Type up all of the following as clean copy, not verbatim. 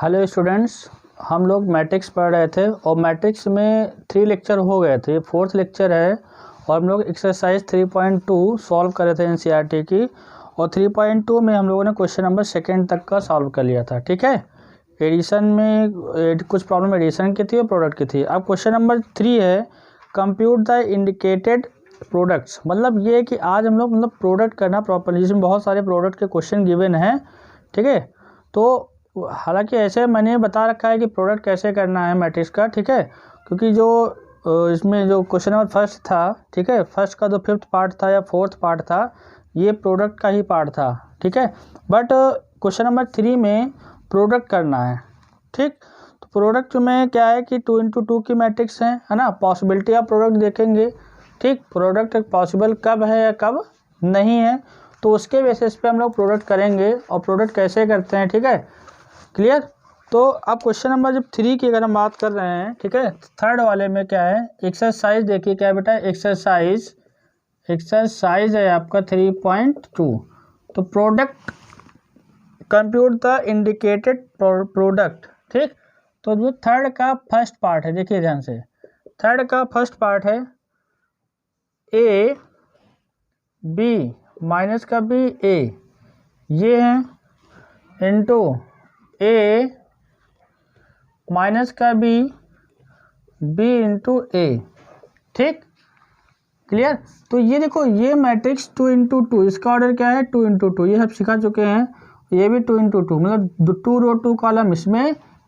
Hello students, हम लोग matrix पढ़ रहे थे और मैट्रिक्स में 3 लेक्चर हो गए थे। 4th लेक्चर है और हम लोग एक्सरसाइज 3.2 सॉल्व कर रहे थे एनसीईआरटी की। और 3.2 में हम लोगों ने क्वेश्चन नंबर 2 तक का सॉल्व कर लिया था। ठीक है, एडिशन में कुछ प्रॉब्लम एडिशन की थी और प्रोडक्ट की थी। अब क्वेश्चन नंबर 3 है कंप्यूट द इंडिकेटेड प्रोडक्ट्स। मतलब ये कि आज हम लोग प्रोडक्ट करना प्रॉपरली, जिसमें बहुत सारे प्रोडक्ट के क्वेश्चन गिवन हैं। ठीक है, तो हालांकि ऐसे मैंने बता रखा है कि प्रोडक्ट कैसे करना है मैट्रिक्स का। ठीक है, क्योंकि जो इसमें जो क्वेश्चन नंबर फर्स्ट था, ठीक है, फर्स्ट का जो 5th पार्ट था या 4th पार्ट था, ये प्रोडक्ट का ही पार्ट था। ठीक है, बट क्वेश्चन नंबर 3 में प्रोडक्ट करना है। ठीक, तो प्रोडक्ट में क्या है कि 2 into 2 की मैट्रिक्स है ना। पॉसिबिलिटी ऑफ प्रोडक्ट देखेंगे। ठीक, प्रोडक्ट पॉसिबल कब है या कब नहीं है, तो उसके बेसिस पे हम लोग प्रोडक्ट करेंगे और प्रोडक्ट कैसे करते हैं। ठीक है, क्लियर। तो अब क्वेश्चन नंबर जब 3 की अगर हम बात कर रहे हैं, ठीक है, 3rd वाले में क्या है, एक्सरसाइज देखिए क्या है बेटा, एक्सरसाइज है आपका 3.2। तो product compute the indicated product. ठीक, तो जो 3rd का फर्स्ट पार्ट है, देखिए ध्यान से, 3rd का फर्स्ट पार्ट है ए बी माइनस का बी ए, ये है इंटू ए माइनस का बी बी इंटू ए। ठीक, क्लियर। तो ये देखो, ये मैट्रिक्स 2 into 2, इसका ऑर्डर क्या है 2 into 2, ये सब सिखा चुके हैं। ये भी 2 into 2, मतलब 2 रो 2 कॉलम इसमें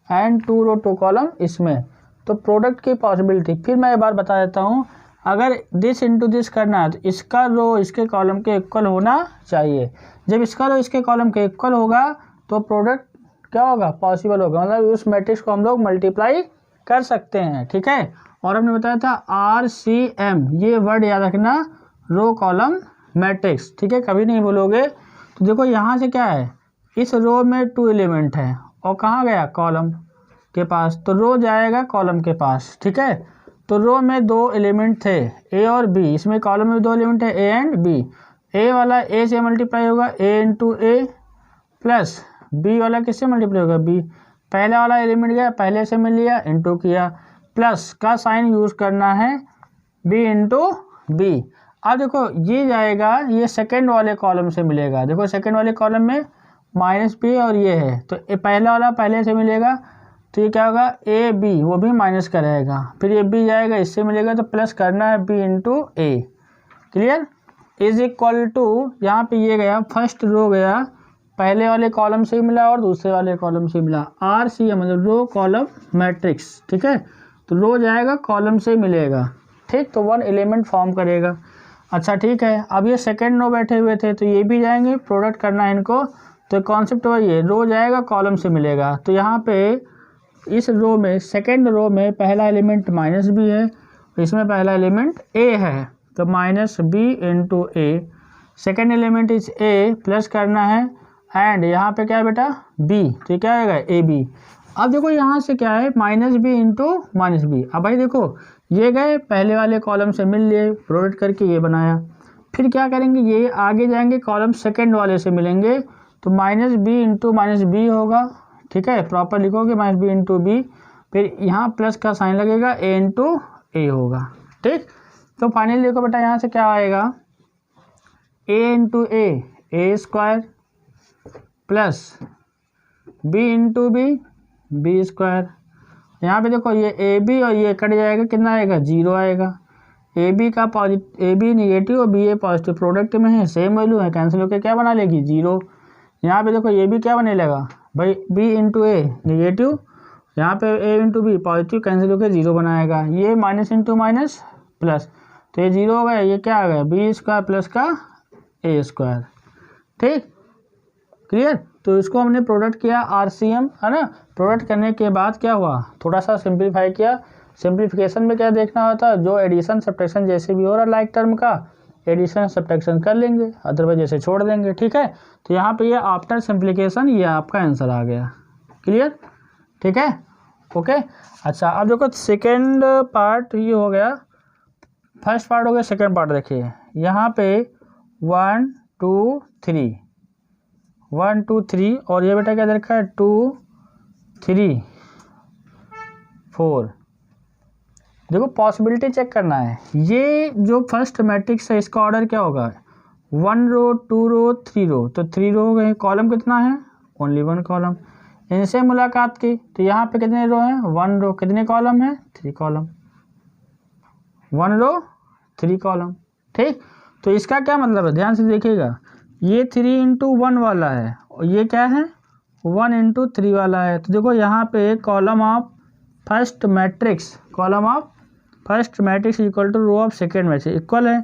एंड 2 रो 2 कॉलम इसमें। तो प्रोडक्ट की पॉसिबिलिटी फिर मैं एक बार बता देता हूँ। अगर दिस इंटू दिस करना है तो इसका रो इसके कॉलम के इक्वल होना चाहिए। जब इसका रो इसके कॉलम के इक्वल होगा तो प्रोडक्ट क्या होगा, पॉसिबल होगा। मतलब उस मैट्रिक्स को हम लोग मल्टीप्लाई कर सकते हैं। ठीक है, और हमने बताया था RCM, ये वर्ड याद रखना, रो कॉलम मैट्रिक्स। ठीक है, कभी नहीं भूलोगे। तो देखो यहाँ से क्या है, इस रो में 2 एलिमेंट है और कहाँ गया, कॉलम के पास, तो रो जाएगा कॉलम के पास। ठीक है, तो रो में 2 एलिमेंट थे ए और बी, इसमें कॉलम में 2 एलिमेंट है ए एंड बी। ए वाला ए से मल्टीप्लाई होगा ए इंटू ए, प्लस बी वाला किससे मल्टीप्लाई होगा, बी, पहला वाला एलिमेंट गया पहले से मिल लिया, इंटू किया, प्लस का साइन यूज करना है, बी इंटू बी। अब देखो ये जाएगा, ये सेकंड वाले कॉलम से मिलेगा। देखो सेकंड वाले कॉलम में माइनस बी और ये है, तो ये पहला वाला पहले से मिलेगा, तो ये क्या होगा ए बी, वो भी माइनस का रहेगा, फिर ये बी जाएगा इससे मिलेगा, तो प्लस करना है B into A. Clear, is equal to, यहाँ पे ये गया फर्स्ट रो गया, पहले वाले कॉलम से मिला और दूसरे वाले कॉलम से मिला, RCM मतलब रो कॉलम मैट्रिक्स। ठीक है, तो रो जाएगा कॉलम से मिलेगा। ठीक, तो 1 एलिमेंट फॉर्म करेगा। अच्छा ठीक है, अब ये सेकंड रो बैठे हुए थे तो ये भी जाएंगे, प्रोडक्ट करना है इनको। तो कॉन्सेप्ट वही है, रो जाएगा कॉलम से मिलेगा। तो यहाँ पे इस रो में, सेकेंड रो में पहला एलिमेंट माइनस बी है, इसमें पहला एलिमेंट ए है, तो minus B into A, second element is A, plus करना है एंड यहाँ पे क्या है बेटा बी, तो क्या आएगा ए बी। अब देखो यहाँ से क्या है minus B into minus B. अब भाई देखो ये गए पहले वाले कॉलम से मिल लिए, प्रोडक्ट करके ये बनाया, फिर क्या करेंगे, ये आगे जाएंगे कॉलम सेकंड वाले से मिलेंगे, तो minus B into minus B होगा। ठीक है, प्रॉपर लिखोगे माइनस बी इंटू बी, फिर यहाँ प्लस का साइन लगेगा, ए इंटू ए होगा। ठीक, तो फाइनली देखो बेटा यहाँ से क्या आएगा, a into a square, plus B into B square. यहाँ पे देखो ये ए बी और ये कट जाएगा, कितना आएगा 0 आएगा। ए बी का पॉजिटिव, ए बी निगेटिव और बी ए पॉजिटिव, प्रोडक्ट में है सेम वैल्यू है, कैंसिल होकर क्या बना लेगी 0। यहाँ पे देखो ये भी क्या बने लगा भाई, बी इंटू ए निगेटिव, यहाँ पे ए इंटू बी पॉजिटिव, कैंसिल होकर 0 बनाएगा। ये माइनस इंटू माइनस प्लस, तो ये 0 हो गया, ये क्या आ गया बी स्क्वायर प्लस का ए स्क्वायर। ठीक, क्लियर। तो इसको हमने प्रोडक्ट किया RCM, है ना। प्रोडक्ट करने के बाद क्या हुआ, थोड़ा सा सिंप्लीफाई किया। सिंप्लीफिकेशन में क्या देखना होता है, जो एडिशन सब्ट्रैक्शन जैसे भी हो रहा लाइक टर्म का, एडिशन सब्ट्रैक्शन कर लेंगे, अदरवाइज जैसे छोड़ देंगे। ठीक है, तो यहाँ पे ये आफ्टर सिंप्लीफिकेशन ये आपका आंसर आ गया। क्लियर, ठीक है, ओके। अच्छा अब देखो सेकेंड पार्ट ये हो गया, फर्स्ट पार्ट हो गया, सेकेंड पार्ट देखिए यहाँ पे 1 2 3 1 2 3 और ये बेटा क्या दे रखा है 2 3 4। देखो पॉसिबिलिटी चेक करना है। ये जो फर्स्ट मैट्रिक्स है इसका ऑर्डर क्या होगा, 1 रो 2 रो 3 रो, तो 3 रो हो गए। कॉलम कितना है, ओनली 1 कॉलम। इनसे मुलाकात की तो यहाँ पे कितने रो हैं, 1 रो। कितने कॉलम है, 3 कॉलम। 1 रो 3 कॉलम। ठीक, तो इसका क्या मतलब है, ध्यान से देखिएगा। ये 3 इंटू 1 वाला है और ये क्या है, 1 इंटू 3 वाला है। तो देखो यहाँ पे column of first matrix, column of first matrix equal to row of second matrix equal है।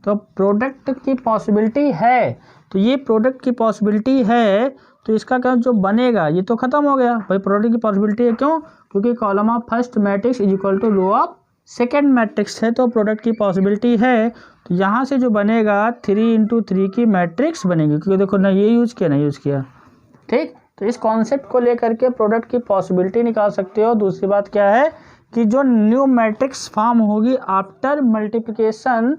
तो प्रोडक्ट की पॉसिबिलिटी है, तो ये प्रोडक्ट की पॉसिबिलिटी है, तो इसका क्या जो बनेगा ये तो खत्म हो गया भाई। प्रोडक्ट की पॉसिबिलिटी है, क्यों, क्योंकि column of first matrix is equal to row of second matrix है, तो प्रोडक्ट की पॉसिबिलिटी है। तो यहाँ से जो बनेगा 3 इंटू 3 की मैट्रिक्स बनेगी, क्योंकि देखो ना ये यूज़ किया ना यूज़ किया। ठीक, तो इस कॉन्सेप्ट को लेकर के प्रोडक्ट की पॉसिबिलिटी निकाल सकते हो। दूसरी बात क्या है कि जो न्यू मैट्रिक्स फॉर्म होगी आफ्टर मल्टीप्लिकेशन,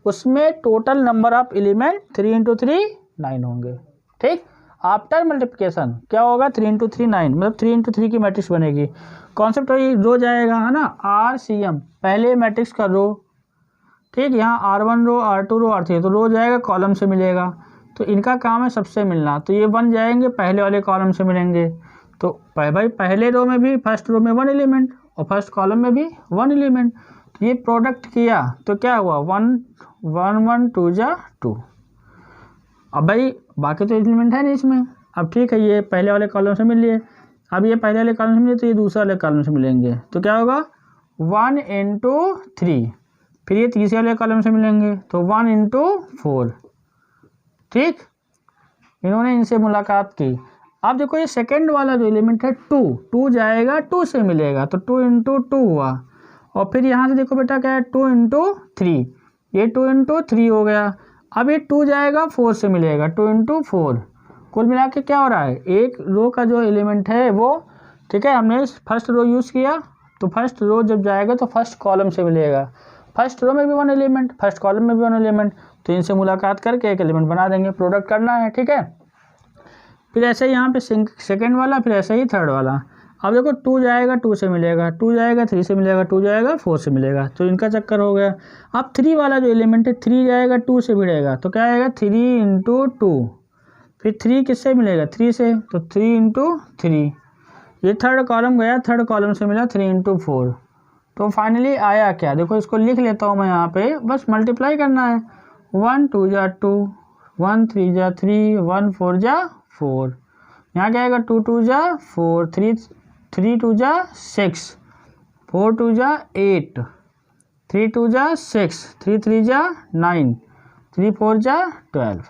उसमें total number of element 3 into 3 9 होंगे। ठीक, आफ्टर मल्टीप्लिकेशन क्या होगा, 3 इंटू 3 9, मतलब 3 इंटू 3 की मैट्रिक्स बनेगी। कॉन्सेप्ट वही रो जाएगा, है ना, RCM पहले मैट्रिक्स का रो। ठीक, यहाँ R1 रो R2 रो R3, तो रो जाएगा कॉलम से मिलेगा। तो इनका काम है सबसे मिलना, तो ये बन जाएंगे पहले वाले कॉलम से मिलेंगे। तो भाई पहले रो में भी, फर्स्ट रो में 1 एलिमेंट और फर्स्ट कॉलम में भी 1 एलिमेंट। तो ये प्रोडक्ट किया तो क्या हुआ, 1 1 1 2 जा 2। अब भाई बाकी तो एलिमेंट है नहीं इसमें। अब ठीक है, ये पहले वाले कॉलम से मिल लिए। अब ये पहले वाले कॉलम से मिले तो ये दूसरे वाले कॉलम से मिलेंगे, तो क्या होगा 1 इंटू 3। फिर ये तीसरे वाले कॉलम से मिलेंगे तो 1 इंटू 4। ठीक, इन्होंने इनसे मुलाकात की। अब देखो ये सेकंड वाला जो एलिमेंट है 2 जाएगा 2 से मिलेगा, तो 2 इंटू 2 हुआ। और फिर यहाँ से देखो बेटा क्या है, 2 इंटू 3, ये 2 इंटू 3 हो गया। अब ये 2 जाएगा 4 से मिलेगा, 2 इंटू 4। कुल मिला के क्या हो रहा है, एक रो का जो एलिमेंट है वो, ठीक है, हमने फर्स्ट रो यूज़ किया, तो फर्स्ट रो जब जाएगा तो फर्स्ट कॉलम से मिलेगा। फर्स्ट रो में भी 1 एलिमेंट, फर्स्ट कॉलम में भी 1 एलिमेंट, तो इनसे मुलाकात करके एक एलिमेंट बना देंगे। प्रोडक्ट करना है, ठीक है। फिर ऐसे ही यहाँ पे सेकेंड वाला, फिर ऐसे ही थर्ड वाला। अब देखो 2 जाएगा 2 से मिलेगा, 2 जाएगा 3 से मिलेगा, 2 जाएगा 4 से मिलेगा, तो इनका चक्कर हो गया। अब 3 वाला जो एलिमेंट है 3 जाएगा 2 से मिलेगा, तो क्या आएगा 3 इंटू 2। फिर 3 किससे मिलेगा, 3 से, तो 3 इंटू 3। ये थर्ड कॉलम गया, थर्ड कॉलम से मिला 3 इंटू 4। तो फाइनली आया क्या, देखो इसको लिख लेता हूँ मैं यहाँ पे, बस मल्टीप्लाई करना है। 1 2 जा 2, 1 3 जा 3, 1 4 जा 4। यहाँ क्या आएगा 2 2 जा 4, 3 2 जा 6, 4 2 जा 8, 3 2 जा 6, 3 3 जा 9, 3 4 जा 12।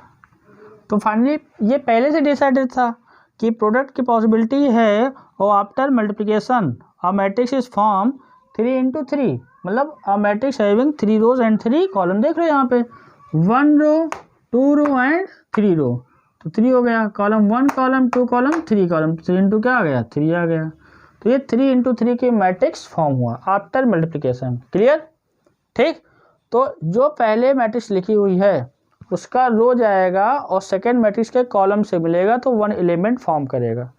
तो फाइनली ये पहले से डिसाइडेड था कि प्रोडक्ट की पॉसिबिलिटी है, और after multiplication a matrix is form 3 into 3, मतलब a matrix having 3 rows and 3 column. देख रहे हो यहाँ पे 1 रो 2 रो एंड 3 रो, तो 3 हो गया, column 1 column 2 column 3 column, 3 into क्या आ गया 3 आ गया। तो ये 3 इंटू 3 की मैट्रिक्स फॉर्म हुआ आफ्टर मल्टीप्लिकेशन। क्लियर, ठीक। तो जो पहले मैट्रिक्स लिखी हुई है उसका रो जाएगा और सेकेंड मैट्रिक्स के कॉलम से मिलेगा, तो 1 एलिमेंट फॉर्म करेगा।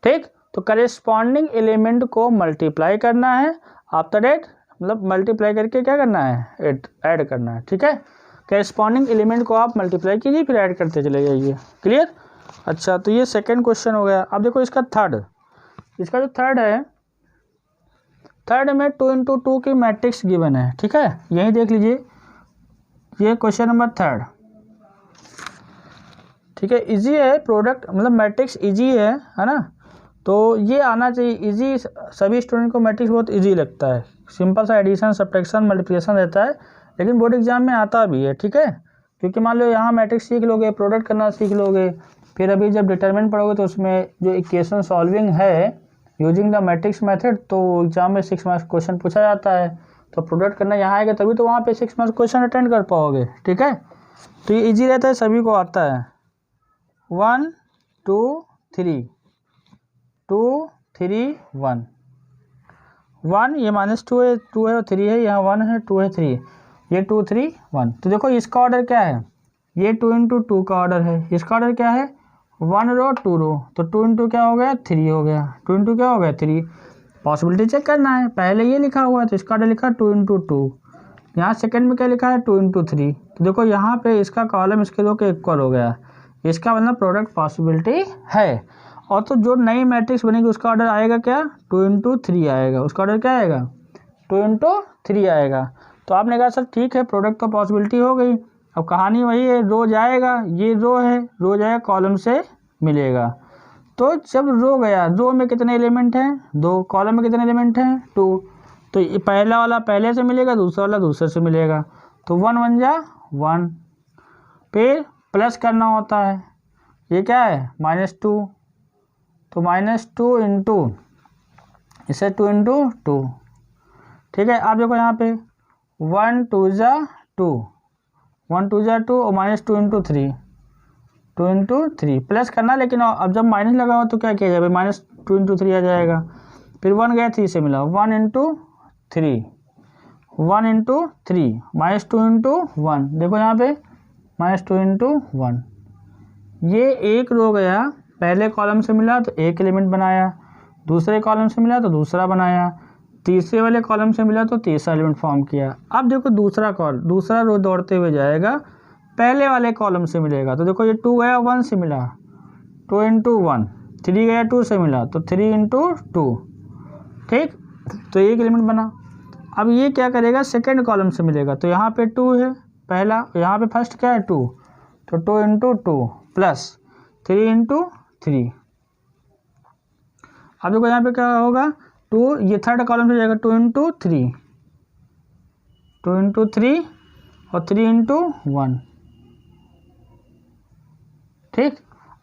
ठीक, तो करेस्पॉन्डिंग एलिमेंट को मल्टीप्लाई करना है आफ्टर डेट, मतलब मल्टीप्लाई करके क्या करना है, ऐड करना है। ठीक है, करेस्पॉन्डिंग एलिमेंट को आप मल्टीप्लाई कीजिए, फिर ऐड करते चले जाइए। क्लियर, अच्छा, तो ये सेकंड क्वेश्चन हो गया। अब देखो इसका थर्ड, इसका जो थर्ड है, थर्ड में 2 इंटू 2 की मैट्रिक्स गिवन है। ठीक है, यही देख लीजिए, ये क्वेश्चन नंबर थर्ड। ठीक है, इजी है प्रोडक्ट, मतलब मैट्रिक्स इजी है ना, तो ये आना चाहिए इजी। सभी स्टूडेंट को मैट्रिक्स बहुत इजी लगता है, सिंपल सा एडिशन सब्ट्रैक्शन मल्टीप्लिकेशन रहता है, लेकिन बोर्ड एग्जाम में आता भी है। ठीक है, क्योंकि मान लो यहाँ मैट्रिक्स सीख लोगे, प्रोडक्ट करना सीख लोगे, फिर अभी जब डिटरमिनेंट पढ़ोगे तो उसमें जो इक्वेशन सॉल्विंग है यूजिंग द मैट्रिक्स मेथड, तो एग्जाम में 6 मार्क्स क्वेश्चन पूछा जाता है। तो प्रोडक्ट करना यहाँ आएगा तभी तो वहाँ पे 6 मार्क्स क्वेश्चन अटेंड कर पाओगे। ठीक है, तो ये ईजी रहता है, सभी को आता है। 1 2 3 2 3 1 1, ये -2 है, 2 है और 3 है, यहाँ 1 है 2 है 3, ये 2 3 1। तो देखो इसका ऑर्डर क्या है, ये 2 इंटू 2 का ऑर्डर है, इसका ऑर्डर क्या है 1 रो 2 रो, तो 2 इंटू क्या हो गया 3 हो गया, 2 इंटू क्या हो गया 3। पॉसिबिलिटी चेक करना है, पहले ये लिखा हुआ है तो इसका लिखा 2 इंटू 2, यहाँ सेकेंड में क्या लिखा है 2 इंटू 3। तो देखो यहाँ पे इसका कॉलम इसके दो के इक्वल हो गया, इसका मतलब प्रोडक्ट पॉसिबिलिटी है। और तो जो नई मैट्रिक्स बनेगी उसका ऑर्डर आएगा क्या 2 इंटू 3 आएगा, उसका ऑर्डर क्या आएगा 2 इंटू 3 आएगा। तो आपने कहा सर ठीक है प्रोडक्ट तो पॉसिबिलिटी हो गई, अब कहानी वही है, रो जाएगा, ये रो है, रो जाएगा कॉलम से मिलेगा। तो जब रो गया, रो में कितने एलिमेंट हैं 2, कॉलम में कितने एलिमेंट हैं 2, तो ये पहला वाला पहले से मिलेगा, दूसरा वाला दूसरे से मिलेगा, तो 1 1 जा 1, फिर प्लस करना होता है, ये क्या है -2, तो -2 इंटू इसे 2 इंटू 2, ठीक है। आप देखो यहाँ पे 1 2 जा 2, 1 2 जा 2 और -2 इंटू 3, 2 इंटू 3 प्लस करना, लेकिन अब जब माइनस लगा हो तो क्या किया जाए -2 इंटू 3 आ जाएगा, फिर 1 गया 3 से मिला, 1 इंटू 3, 1 इंटू 3 -2 इंटू 1, देखो यहाँ पे -2 इंटू 1, ये एक रो गया, पहले कॉलम से मिला तो एक एलिमेंट बनाया, दूसरे कॉलम से मिला तो दूसरा बनाया, तीसरे वाले कॉलम से मिला तो तीसरा एलिमेंट फॉर्म किया। अब देखो दूसरा रो दौड़ते हुए जाएगा, पहले वाले कॉलम से मिलेगा, तो देखो ये 2 गया 1 से मिला, 2 इंटू 1, 3 गया 2 से मिला तो 3 इंटू 2, ठीक, तो एक एलिमेंट बना। अब ये क्या करेगा सेकेंड कॉलम से मिलेगा, तो यहाँ पे 2 है पहला, यहाँ पे फर्स्ट क्या है 2, तो 2 इंटू 2 प्लस 3 इंटू 3। अब देखो यहाँ पे क्या होगा 2, ये थर्ड कॉलम से जाएगा 2 इंटू 3, 2 इंटू 3 और 3 इंटू 1, ठीक।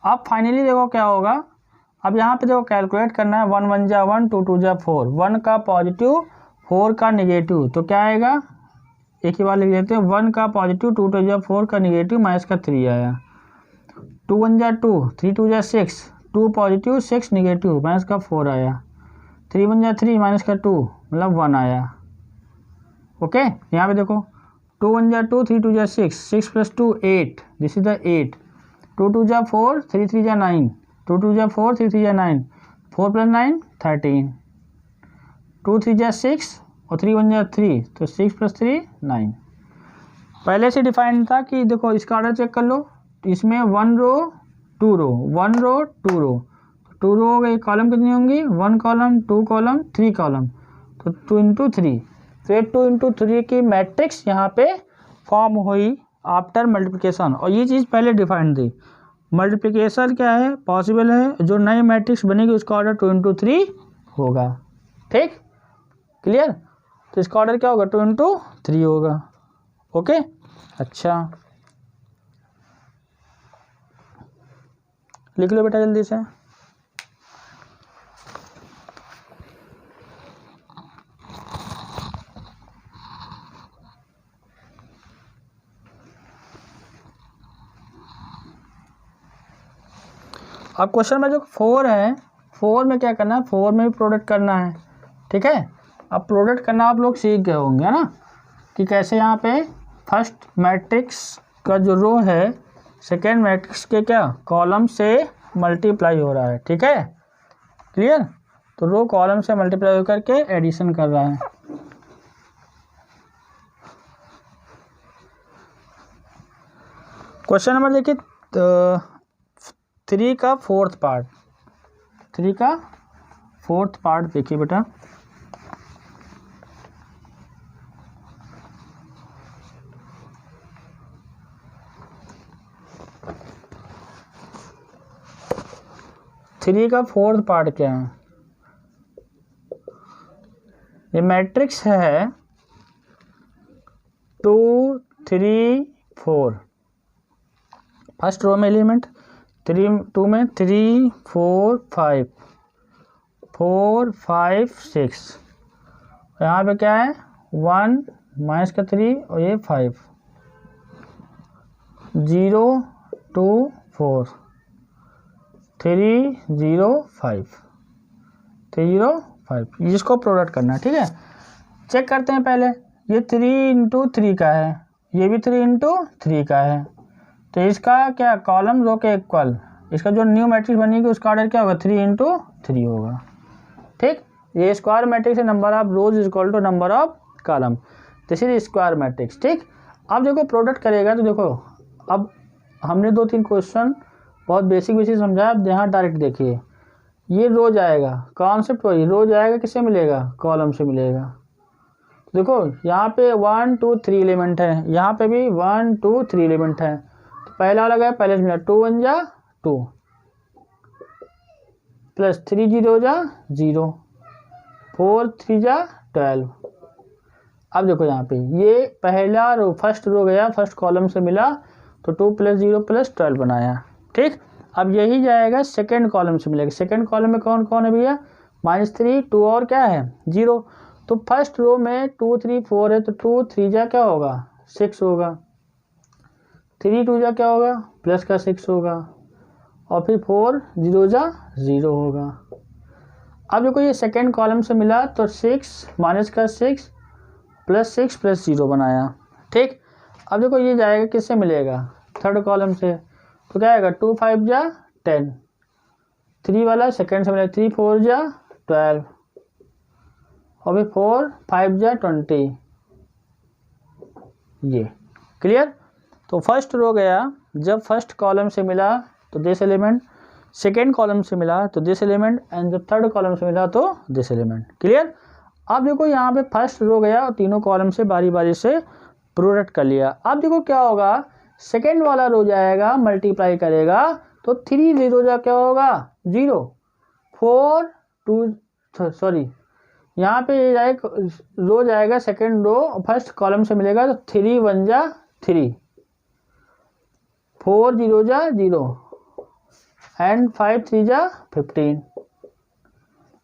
अब फाइनली देखो क्या होगा, अब यहाँ पे देखो कैलकुलेट करना है, 1 1 जा 1, 2 2 जा 4, 1 का पॉजिटिव 4 का निगेटिव, तो क्या आएगा एक ही बार लिख लेते हैं, 1 का पॉजिटिव 2 2 जा 4 का निगेटिव माइनस का 3 आया, 2 1 जा 2, 3 2 जा 6, 2 पॉजिटिव 6 निगेटिव माइनस का 4 आया, 3 1 जा 3 माइनस का 2 मतलब 1 आया। ओके, यहाँ पे देखो 2 1 जा 2, 3 2 जा 6, 6 प्लस 2 8, दिस इज द 8, 2 2 जा 4, 3 3 जा 9, 2 2 जा 4, 3 3 जा 9, 4 प्लस 9 13, 2 3 जा 6 और 3 1 जा 3, तो 6 प्लस 3 9। पहले से डिफाइन था कि देखो इसका ऑर्डर चेक कर लो, इसमें 1 रो 2 रो, 1 रो 2 रो, 2 रो हो गई, कॉलम कितनी होंगी 1 कॉलम 2 कॉलम 3 कॉलम, तो 2 इंटू 3, फिर 2 इंटू 3 की मैट्रिक्स यहाँ पे फॉर्म हुई आफ्टर मल्टीप्लिकेशन। और ये चीज़ पहले डिफाइन थी, मल्टीप्लिकेशन क्या है पॉसिबल है, जो नई मैट्रिक्स बनेगी उसका ऑर्डर 2 इंटू 3 होगा, ठीक क्लियर। तो इसका ऑर्डर क्या होगा 2 इंटू 3 होगा। ओके, अच्छा लिख लो बेटा जल्दी से। अब क्वेश्चन में जो 4 है, 4 में क्या करना है, 4 में भी प्रोडक्ट करना है, ठीक है। अब प्रोडक्ट करना आप लोग सीख गए होंगे है ना, कि कैसे यहाँ पे फर्स्ट मैट्रिक्स का जो रो है सेकेंड मैट्रिक्स के क्या कॉलम से मल्टीप्लाई हो रहा है, ठीक है क्लियर। तो रो कॉलम से मल्टीप्लाई होकर के एडिशन कर रहा है। क्वेश्चन नंबर देखिए 3 का फोर्थ पार्ट, 3 का फोर्थ पार्ट देखिए बेटा। थ्री का फोर्थ पार्ट क्या है, ये मैट्रिक्स है 2 3 4, फर्स्ट रो में एलिमेंट 2 में 3 4 5 4 5 6, यहाँ पे क्या है 1 माइनस का 3 और ये 5 0 2 4 3 0 5 3 0 5, जिसको प्रोडक्ट करना है, ठीक है। चेक करते हैं पहले, ये 3 इंटू 3 का है, ये भी 3 इंटू 3 का है, तो इसका क्या कॉलम रो के इक्वल, इसका जो न्यू मैट्रिक्स बनेगी उसका ऑर्डर क्या होगा 3 इंटू 3 होगा। ठीक, ये स्क्वायर मैट्रिक्स है, number of rows is equal to number of column, this is square matrix. ठीक, अब देखो प्रोडक्ट करेगा तो देखो अब हमने 2-3 क्वेश्चन बहुत बेसिक समझाया, अब यहाँ डायरेक्ट देखिए ये रो जाएगा, कॉन्सेप्ट वही रो जाएगा, किससे मिलेगा कॉलम से मिलेगा। देखो यहाँ पे 1 2 3 एलिमेंट है, यहाँ पे भी 1 2 3 एलिमेंट है, तो पहला वाला गया पहले से मिला 2 1 जा 2 प्लस 3 0 जा 0 4 3 जा 12। अब देखो यहाँ पे ये पहला रो फर्स्ट रो गया, फर्स्ट कॉलम से मिला तो 2 + 0 + 12 बनाया। ठीक, अब यही जाएगा सेकेंड कॉलम से मिलेगा, सेकेंड कॉलम में कौन कौन है भैया -3 2 और क्या है 0, तो फर्स्ट रो में 2 3 4 है, तो 2 3 जा क्या होगा 6 होगा, 3 2 जा क्या होगा प्लस का 6 होगा, और फिर 4 0 जा 0 होगा। अब देखो ये सेकेंड कॉलम से मिला तो 6 माइनस का 6 प्लस 6 प्लस 0 बनाया। ठीक, अब देखो ये जाएगा किससे मिलेगा थर्ड कॉलम से, तो क्या आएगा 2 5 जा 10, 3 वाला सेकेंड से मिलेगा 3 4 जा 12 और फिर 4 5 जा 20। ये क्लियर। तो फर्स्ट रो गया, जब फर्स्ट कॉलम से मिला तो दिस एलिमेंट, सेकेंड कॉलम से मिला तो दिस एलिमेंट, एंड जब थर्ड कॉलम से मिला तो दिस एलिमेंट। क्लियर। अब देखो यहाँ पे फर्स्ट रो गया और तीनों कॉलम से बारी बारी से प्रोडक्ट कर लिया। अब देखो क्या होगा, सेकेंड वाला रो जाएगा मल्टीप्लाई करेगा तो 3 0 जा क्या होगा 0, 4 2 सॉरी यहाँ पे जाएगा रो जाएगा सेकेंड रो फर्स्ट कॉलम से मिलेगा तो 3 1 जा 3, 4 0 जा 0 एंड 5 3 जा 15।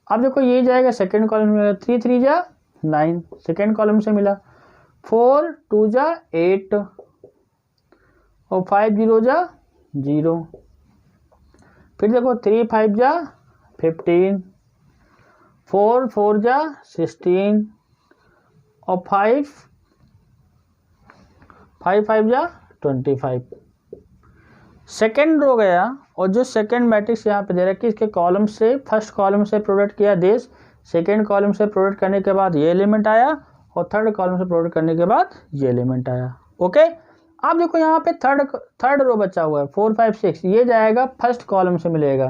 अब देखो ये जाएगा सेकेंड कॉलम में मिला 3 3 जा 9, सेकेंड कॉलम से मिला 4 2 जा 8 और 5 0 जा 0, फिर देखो 3 5 जा 15, 4 4 जा 16 और 5 5 जा 25। सेकेंड रो गया और जो सेकेंड मैट्रिक्स यहाँ पे दे रहा है कि इसके कॉलम से फर्स्ट कॉलम से प्रोडक्ट किया दिस, सेकेंड कॉलम से प्रोडक्ट करने के बाद ये एलिमेंट आया और थर्ड कॉलम से प्रोडक्ट करने के बाद ये एलिमेंट आया। ओके, अब देखो यहाँ पे थर्ड रो बचा हुआ है 4 5 6, ये जाएगा फर्स्ट कॉलम से मिलेगा,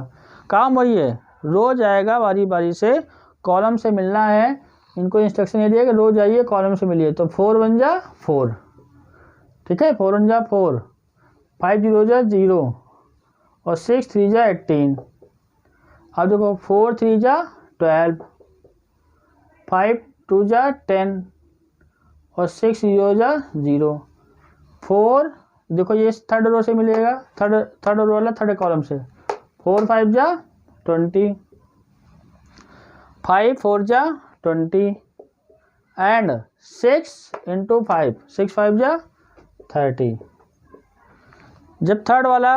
काम वही है रो जाएगा बारी बारी से, कॉलम से मिलना है, इनको इंस्ट्रक्शन ये दिया कि रो जाइए कॉलम से मिलिए, तो 4 1 जा 4, ठीक है 4 1 जा 4, 5 0 जा 0 और 6 3 जा 18। अब देखो 4 3 जा 12, 5 2 जा 10 और 6 0 जा 0, 4 देखो ये थर्ड रो से मिलेगा, थर्ड रो वाला थर्ड कॉलम से, 4 5 जा 20, 5 4 जा 20 एंड 6 इंटू 5 6 5 जा 30। जब थर्ड वाला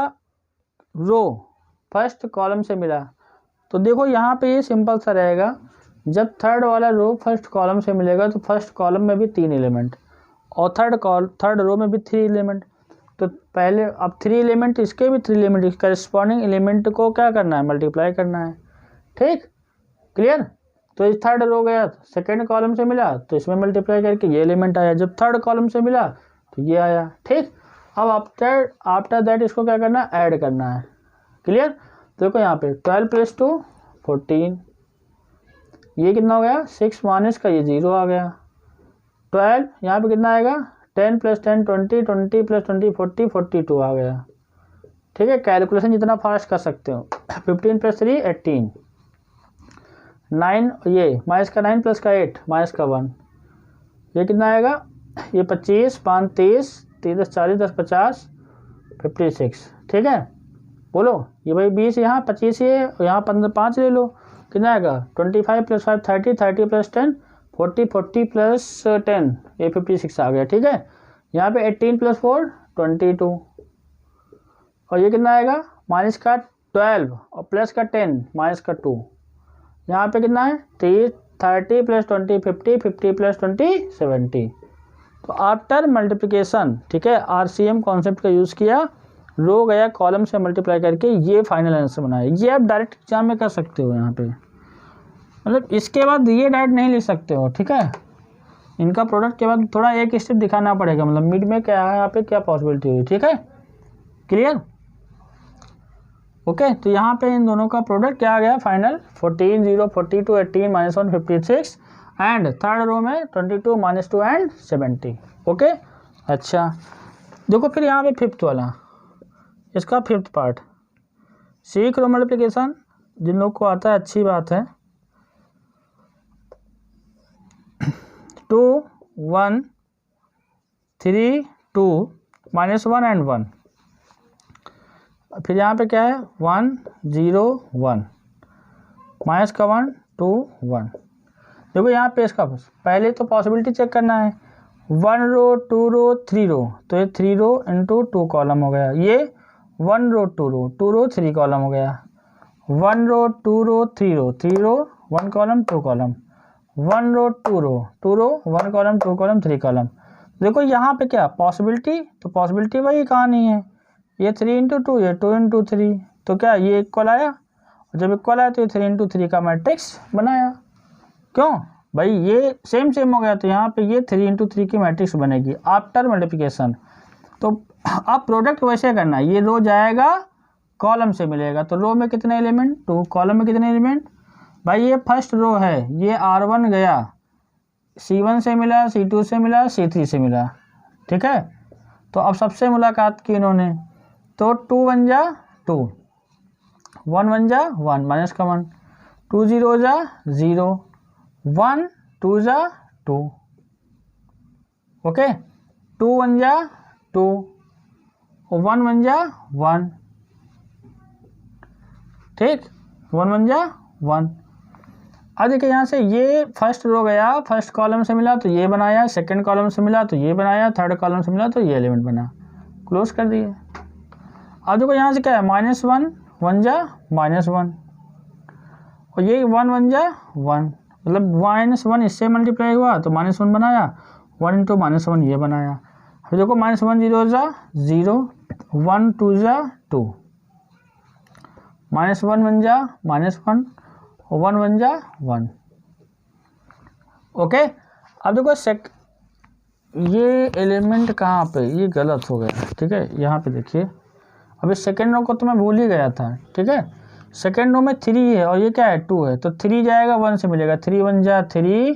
रो फर्स्ट कॉलम से मिला तो देखो यहाँ पे ये सिंपल सा रहेगा, जब थर्ड वाला रो फर्स्ट कॉलम से मिलेगा तो फर्स्ट कॉलम में भी 3 एलिमेंट और थर्ड रो में भी 3 एलिमेंट, तो पहले अब 3 एलिमेंट इसके भी 3 एलिमेंट, इस करस्पॉन्डिंग एलिमेंट को क्या करना है मल्टीप्लाई करना है। ठीक, क्लियर। तो इस थर्ड रो गया सेकेंड कॉलम से मिला तो इसमें मल्टीप्लाई करके ये एलिमेंट आया, जब थर्ड कॉलम से मिला तो ये आया। ठीक, अब आफ्टर दैट इसको क्या करना है ऐड करना है। क्लियर। तो देखो यहाँ पे 12 + 2 14, ये कितना हो गया 6 माइनस का ये 0 आ गया, 12 यहाँ पे कितना आएगा 10 + 10 20, 20 + 20 40 42 आ गया। ठीक है, कैलकुलेशन जितना फास्ट कर सकते हो। 15 + 3 18, 9 ये माइनस का 9 प्लस का 8 माइनस का 1, ये कितना आएगा ये 25 5 23 3 10 40 10 50 56। ठीक है, बोलो ये भाई 20 यहाँ 25 ये यहाँ 15 5 ले लो, कितना आएगा 25 + 5 30 30 + 10 40 40 + 10 ये 56 आ गया। ठीक है, यहाँ पे 18 + 4 22 और ये कितना आएगा माइनस का 12 और प्लस का 10 माइनस का 2, यहाँ पे कितना है 30 + 20 50 50 + 20 70। तो आफ्टर मल्टीप्लिकेशन, ठीक है, RCM कॉन्सेप्ट का यूज़ किया रो गया कॉलम से मल्टीप्लाई करके, ये फाइनल आंसर बनाया। ये आप डायरेक्ट एग्जाम में कर सकते हो यहाँ पे, मतलब इसके बाद ये डायरेक्ट नहीं लिख सकते हो, ठीक है। इनका प्रोडक्ट के बाद थोड़ा एक स्टेप दिखाना पड़ेगा, मतलब मिड में क्या है, यहाँ पे क्या पॉसिबिलिटी हुई, ठीक है, क्लियर। ओके, तो यहाँ पे इन दोनों का प्रोडक्ट क्या आ गया फाइनल, 14 0 42 18 -1 56 एंड थर्ड रो में 22 -2 एंड 70। ओके, अच्छा देखो फिर यहाँ पे फिफ्थ वाला, इसका फिफ्थ पार्ट, सीख रो मल्टीप्लिकेशन, जिन लोग को आता है अच्छी बात है। 2 1 3 2 -1 एंड 1, फिर यहाँ पे क्या है 1 0 1 माइनस का 1 2 1। देखो यहाँ पे इसका पहले तो पॉसिबिलिटी चेक करना है, 1 रो 2 रो 3 रो, तो ये 3 रो इंटू 2 कॉलम हो गया, ये 1 रो 2 रो 2 रो 3 कॉलम हो गया, 1 रो 2 रो 3 रो 3 रो 1 कॉलम 2 कॉलम, 1 रो 2 रो 2 रो 1 कॉलम 2 कॉलम 3 कॉलम। देखो यहाँ पे क्या पॉसिबिलिटी, तो पॉसिबिलिटी वही कहानी है, ये 3 इंटू 2, ये 2 इंटू 3, तो क्या ये इक्वल आया, और जब इक्वल आया तो ये 3 इंटू 3 का मैट्रिक्स बनाया। क्यों भाई, ये सेम हो गया, तो यहाँ पे ये 3 इंटू 3 की मैट्रिक्स बनेगी आफ्टर मल्टीप्लिकेशन। तो अब प्रोडक्ट वैसे करना है, ये रो जाएगा कॉलम से मिलेगा, तो रो में कितने एलिमेंट 2, कॉलम में कितने एलिमेंट, भाई ये फर्स्ट रो है, ये R1 गया, C1 से मिला, C2 से मिला, C3 से मिला, ठीक है। तो अब सबसे मुलाकात की इन्होंने, तो 2 1 जा 2, 1 1 जा 1 माइनस का 1, 2 0 जा 0, 1 2 जा 2, ओके, 2 1 जा 2, 1 1 जा 1, ठीक, 1 1 जा 1। अब देखिए यहाँ से ये फर्स्ट रो गया, फर्स्ट कॉलम से मिला तो ये बनाया, सेकंड कॉलम से मिला तो ये बनाया, थर्ड कॉलम से मिला तो ये एलिमेंट बना, क्लोज कर दिए। अब देखो यहाँ से क्या है, -1 1 जा -1, और ये 1 1 जा 1, मतलब -1 इससे मल्टीप्लाई हुआ तो -1 बनाया, 1 इंटू -1 ये बनाया। फिर देखो -1 0 जा 0, 1 2 जा 2, -1 1 जा -1, 1 1 जा 1, ओके। अब देखो ये एलिमेंट कहाँ पे, ये गलत हो गया, ठीक है, यहाँ पे देखिए, अभी सेकेंड रो को तो मैं भूल ही गया था, ठीक है। सेकेंड रो में 3 है और ये क्या है 2 है, तो 3 जाएगा 1 से मिलेगा, 3 1 जा 3,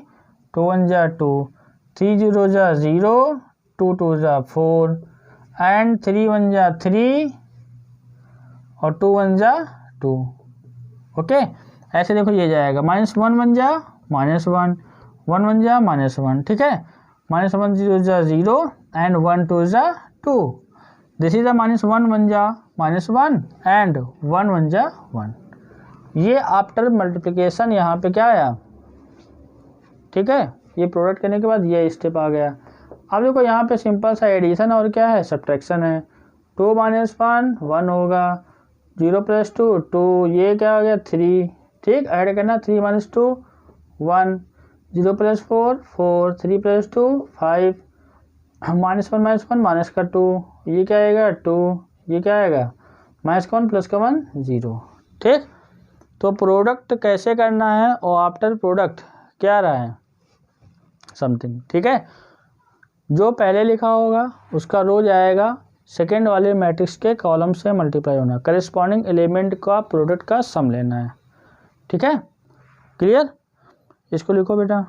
2 1 जा 2, 3 0 जा 0, 2 2 जा 4 एंड 3 1 जा 3 और 2 1 जा 2, ओके। ऐसे देखो ये जाएगा, -1 1 जा -1, 1 1 जा -1, ठीक है, -1 0 जा 0 एंड 1 2 जा 2, दिस इज द -1 1 जा -1 एंड 1 1 जा 1। ये आफ्टर मल्टीप्लिकेशन यहाँ पे क्या आया, ठीक है, ये प्रोडक्ट करने के बाद ये स्टेप आ गया। अब देखो यहाँ पे सिंपल सा एडिशन और क्या है, सब्ट्रैक्शन है, 2 -1 1 होगा, 0 + 2 2, ये क्या हो गया 3, ठीक, ऐड करना 3 - 2 1, 0 + 4 4, 3 + 2 5, -1 -1 माइनस का 2, ये क्या आएगा 2, ये क्या आएगा -1 + 1 0, ठीक। तो प्रोडक्ट कैसे करना है और आफ्टर प्रोडक्ट क्या रहा है समथिंग, ठीक है। जो पहले लिखा होगा उसका रो जाएगा सेकेंड वाले मैट्रिक्स के कॉलम से मल्टीप्लाई होना, करेस्पॉन्डिंग एलिमेंट का प्रोडक्ट का सम लेना है, ठीक है, क्लियर। इसको लिखो बेटा,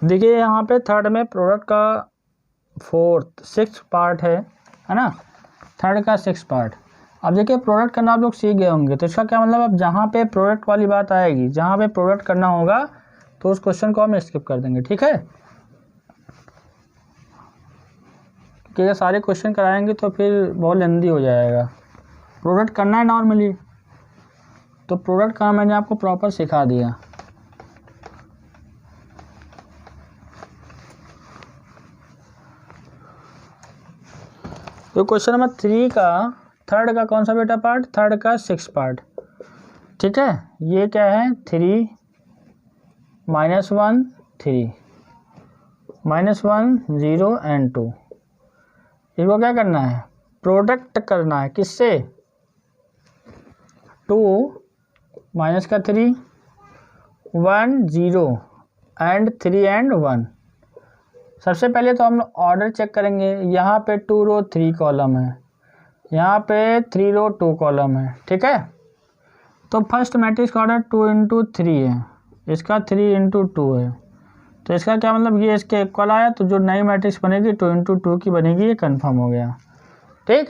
देखिए यहाँ पे थर्ड में प्रोडक्ट का 6th पार्ट है ना, थर्ड का 6th पार्ट। अब देखिए प्रोडक्ट करना आप लोग सीख गए होंगे, तो इसका क्या मतलब, अब जहाँ पे प्रोडक्ट वाली बात आएगी, जहाँ पे प्रोडक्ट करना होगा तो उस क्वेश्चन को हम स्किप कर देंगे, ठीक है। क्योंकि अगर सारे क्वेश्चन कराएंगे तो फिर बहुत लेंदी हो जाएगा। प्रोडक्ट करना है नॉर्मली, तो प्रोडक्ट का मैंने आपको प्रॉपर सिखा दिया। तो क्वेश्चन नंबर 3 का थर्ड का कौन सा बेटा पार्ट, थर्ड का 6 पार्ट, ठीक है। ये क्या है 3 -1 3 -1 0 एंड 2, इसको क्या करना है प्रोडक्ट करना है, किससे 2 माइनस का 3 1 0 एंड 3 एंड 1। सबसे पहले तो हम ऑर्डर चेक करेंगे, यहाँ पे 2 रो 3 कॉलम है, यहाँ पे 3 रो 2 कॉलम है, ठीक है। तो फर्स्ट मैट्रिक्स का ऑर्डर 2 × 3 है, इसका 3 × 2 है, तो इसका क्या मतलब ये इसके इक्वल आया, तो जो नई मैट्रिक्स बनेगी 2 × 2 की बनेगी, ये कंफर्म हो गया, ठीक।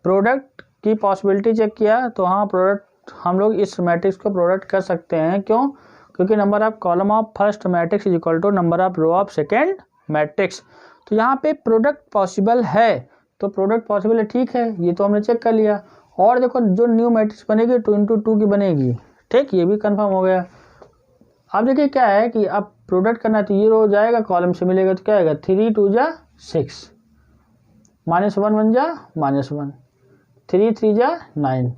प्रोडक्ट की पॉसिबिलिटी चेक किया, तो हाँ प्रोडक्ट हम लोग इस मैट्रिक्स को प्रोडक्ट कर सकते हैं, क्यों, क्योंकि number of column of first matrix is equal to number of row of second matrix. तो यहाँ पे प्रोडक्ट पॉसिबल है, तो प्रोडक्ट पॉसिबल है, ठीक है, ये तो हमने चेक कर लिया। और देखो जो न्यू मैट्रिक्स बनेगी 2 × 2 की बनेगी, ठीक, ये भी कंफर्म हो गया। अब देखिए क्या है कि अब प्रोडक्ट करना है, तो ये रो जाएगा कॉलम से मिलेगा, तो क्या आएगा 3 × 2 = 6 -1 1 जा -1 3 3 जा 9।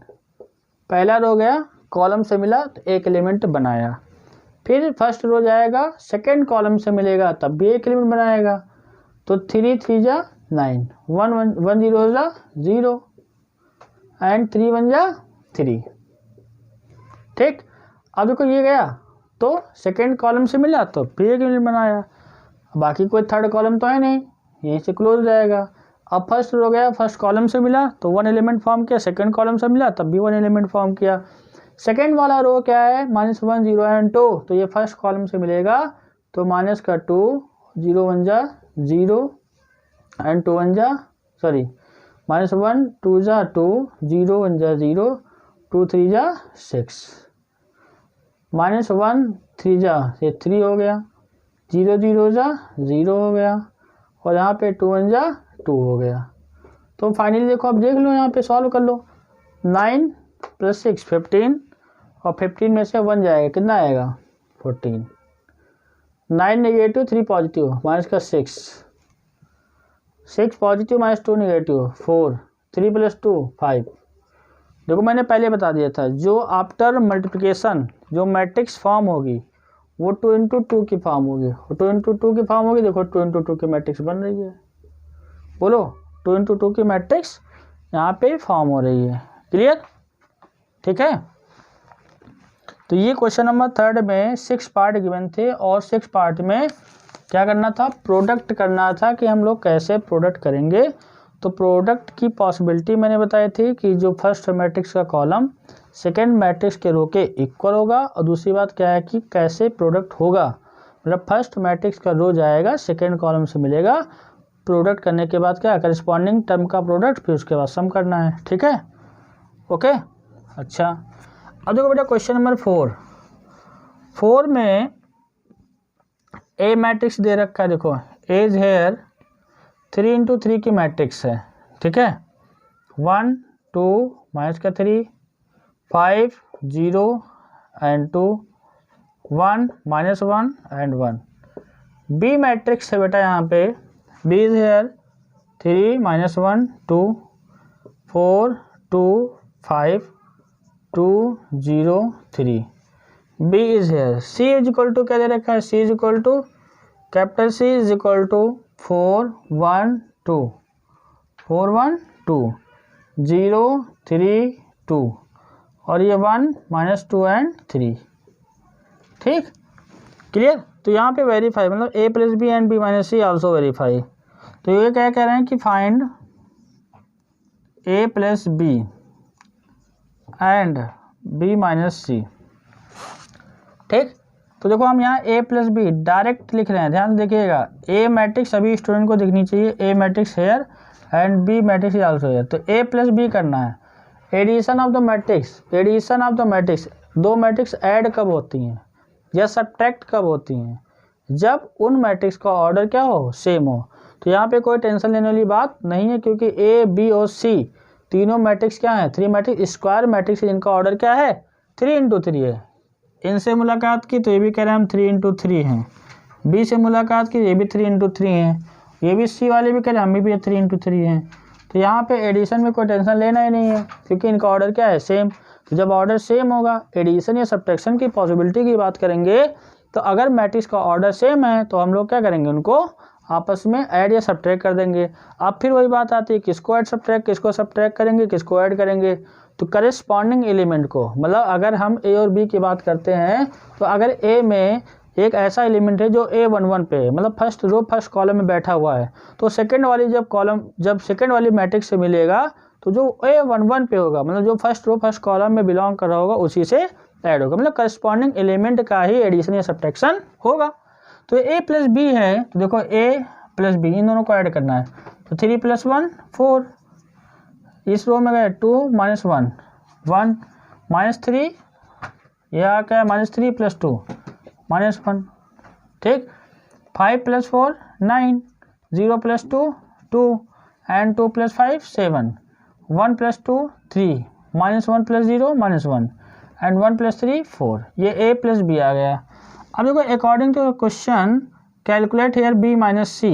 पहला रो गया कॉलम से मिला तो एक एलिमेंट बनाया, फिर फर्स्ट रो जाएगा सेकंड कॉलम से मिलेगा तब भी एक एलिमेंट बनाएगा, तो 3 3 जा 9 1 1 0 जा 0 एंड 3 1 जा 3, ठीक। अब देखो ये गया तो सेकंड कॉलम से मिला तो फिर एक एलिमेंट बनाया, बाकी कोई थर्ड कॉलम तो है नहीं, यहीं से क्लोज हो जाएगा। अब फर्स्ट रो गया, फर्स्ट कॉलम से मिला तो 1 एलिमेंट फॉर्म किया, सेकंड कॉलम से मिला तब भी 1 एलिमेंट फॉर्म किया। सेकंड वाला रो क्या है -1 0 एंड 2, तो ये फर्स्ट कॉलम से मिलेगा, तो माइनस का 2 0 1 जा 0 एंड 2 1 जा सॉरी -1 2 जा 2 0 1 जा 0 2 3 जा 6 -1 3 जा ये 3 हो गया, 0 0 जा 0 हो गया, और यहाँ पे 2 1 जा 2 हो गया। तो फाइनली देखो अब देख लो, यहाँ पे सॉल्व कर लो, 9 + 6 15, और 15 में से 1 जाएगा, कितना आएगा 14, 9 नेगेटिव 3 पॉजिटिव माइनस का 6 पॉजिटिव -2 नेगेटिव 4 3 + 2 5। देखो मैंने पहले बता दिया था, जो आफ्टर मल्टीप्लिकेशन जो मैट्रिक्स फॉर्म होगी वो 2 × 2 की फॉर्म होगी, 2 × 2 की फॉर्म होगी। देखो 2 × 2 की मैट्रिक्स बन रही है, बोलो 2 × 2 की मैट्रिक्स यहाँ पे फॉर्म हो रही है, क्लियर, ठीक है। तो ये क्वेश्चन नंबर थर्ड में 6 पार्ट गिवन थे, और 6 पार्ट में क्या करना था प्रोडक्ट करना था, कि हम लोग कैसे प्रोडक्ट करेंगे। तो प्रोडक्ट की पॉसिबिलिटी मैंने बताई थी कि जो फर्स्ट मैट्रिक्स का कॉलम सेकेंड मैट्रिक्स के रो के इक्वल होगा, और दूसरी बात क्या है कि कैसे प्रोडक्ट होगा, मतलब फर्स्ट मैट्रिक्स का रो जाएगा सेकेंड कॉलम से मिलेगा, प्रोडक्ट करने के बाद क्या करस्पॉन्डिंग टर्म का प्रोडक्ट, फिर उसके बाद सम करना है, ठीक है, ओके। अच्छा अब देखो बेटा क्वेश्चन नंबर 4 में ए मैट्रिक्स दे रखा है, देखो एज हेयर 3 × 3 की मैट्रिक्स है, ठीक है, 1 2 माइनस का 3 5 0 एंड 2 1 -1 एंड 1। बी मैट्रिक्स है बेटा, यहाँ पे B is here 3 -1 2 4 2 5 2 0 3। B is here C is equal to क्या दे रखा है, C is equal to capital C is equal to 4 1 2 4 1 2 0 3 2, और ये 1 -2 एंड 3, ठीक, क्लियर। तो यहाँ पे वेरीफाई मतलब a + b and b - c also verify. तो ये क्या कह रहे हैं कि find a + b and b - c, ठीक। तो देखो हम यहाँ a + b डायरेक्ट लिख रहे हैं, ध्यान से देखिएगा, a मैट्रिक्स सभी स्टूडेंट को दिखनी चाहिए, a matrix here and b matrix also here. तो a + b करना है, एडिशन ऑफ द मैट्रिक्स, दो मैट्रिक्स ऐड कब होती हैं या सब्ट्रैक्ट कब होती हैं, जब उन मैट्रिक्स का ऑर्डर क्या हो सेम हो। तो यहाँ पे कोई टेंशन लेने वाली बात नहीं है, क्योंकि ए बी और सी तीनों मैट्रिक्स क्या हैं 3 मैट्रिक्स स्क्वायर मैट्रिक्स है, जिनका ऑर्डर क्या है 3 × 3 है। इनसे मुलाकात की तो ये भी कह रहे हैं हम 3 × 3 हैं, बी से मुलाकात की ये भी 3 × 3 हैं, ये भी सी वाले भी कह रहे हैं हम भी 3 × 3 हैं। तो यहाँ पे एडिशन में कोई टेंशन लेना ही नहीं है क्योंकि इनका ऑर्डर क्या है, सेम। तो जब ऑर्डर सेम होगा, एडिशन या सब्ट्रैक्शन की पॉसिबिलिटी की बात करेंगे, तो अगर मैट्रिक्स का ऑर्डर सेम है तो हम लोग क्या करेंगे, उनको आपस में ऐड या सब्ट्रैक्ट कर देंगे। अब फिर वही बात आती है, किसको ऐड सब्ट्रैक्ट, किसको सब्ट्रैक्ट करेंगे, किसको ऐड करेंगे। तो करेस्पॉन्डिंग एलिमेंट को, मतलब अगर हम ए और बी की बात करते हैं तो अगर ए में एक ऐसा एलिमेंट है जो A11 पे है, मतलब फर्स्ट रो फर्स्ट कॉलम में बैठा हुआ है, तो सेकंड वाली जब सेकंड वाली मैट्रिक्स से मिलेगा तो जो A11 पे होगा, मतलब जो फर्स्ट रो फर्स्ट कॉलम में बिलोंग कर रहा होगा उसी से ऐड होगा, मतलब करस्पॉन्डिंग एलिमेंट का ही एडिशन या सब्ट्रैक्शन होगा। तो A प्लस बी है, तो देखो A प्लस बी इन दोनों को ऐड करना है, तो 3 + 1 4, इस रो में गए 2 - 1 1 -3, यह क्या है -3 + 2 -1, ठीक। 5 + 4 9, 0 + 2 2 एंड 2 + 5 7, 1 + 2 3, -1 + 0 -1 एंड 1 + 3 4, ये A प्लस बी आ गया। अब देखो according to question calculate here B - C,